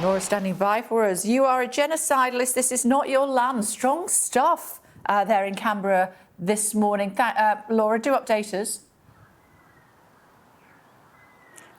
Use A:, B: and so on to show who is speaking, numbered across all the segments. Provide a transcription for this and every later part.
A: Nora standing by for us. You are a genocidalist. This is not your land. Strong stuff there in Canberra this morning. Laura, do update us.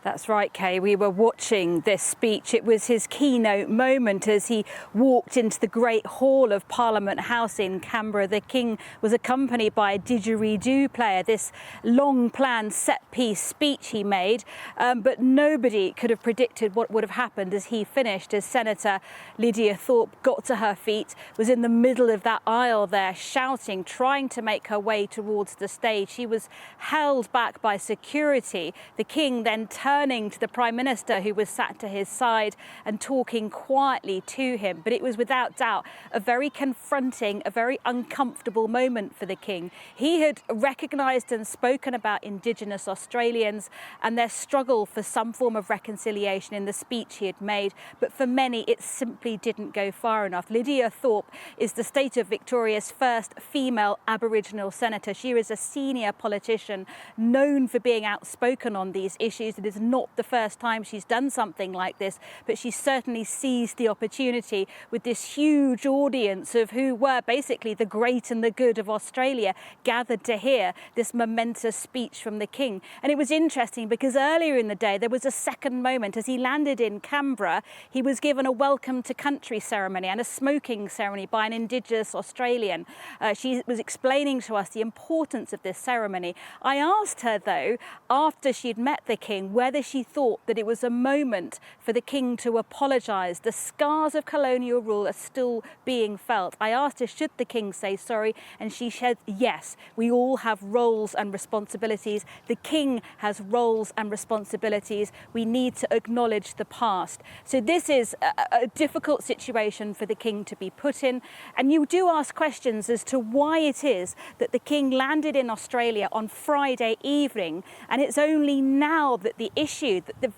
B: That's right, Kay. We were watching this speech. It was his keynote moment as he walked into the Great Hall of Parliament House in Canberra. The King was accompanied by a didgeridoo player, this long-planned set-piece speech he made. But nobody could have predicted what would have happened as he finished, as Senator Lidia Thorpe got to her feet, was in the middle of that aisle there, shouting, trying to make her way towards the stage. She was held back by security. The King then turning to the Prime Minister, who was sat to his side, and talking quietly to him. But it was without doubt a very confronting, a very uncomfortable moment for the King. He had recognised and spoken about Indigenous Australians and their struggle for some form of reconciliation in the speech he had made, but for many it simply didn't go far enough. Lidia Thorpe is the state of Victoria's first female Aboriginal senator. She is a senior politician known for being outspoken on these issues. It is not the first time she's done something like this, but she certainly seized the opportunity with this huge audience of who were basically the great and the good of Australia gathered to hear this momentous speech from the King. And it was interesting because earlier in the day there was a second moment. As he landed in Canberra, he was given a welcome to country ceremony and a smoking ceremony by an Indigenous Australian. She was explaining to us the importance of this ceremony. I asked her, though, after she'd met the King, whether she thought that it was a moment for the King to apologise. The scars of colonial rule are still being felt. I asked her, should the King say sorry? And she said, yes, we all have roles and responsibilities. The King has roles and responsibilities. We need to acknowledge the past. So this is a difficult situation for the King to be put in. And you do ask questions as to why it is that the King landed in Australia on Friday evening, and it's only now that the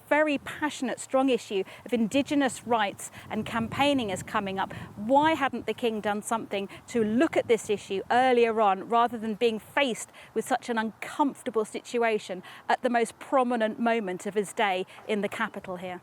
B: very passionate, strong issue of Indigenous rights and campaigning is coming up. Why hadn't the King done something to look at this issue earlier on, rather than being faced with such an uncomfortable situation at the most prominent moment of his day in the capital here?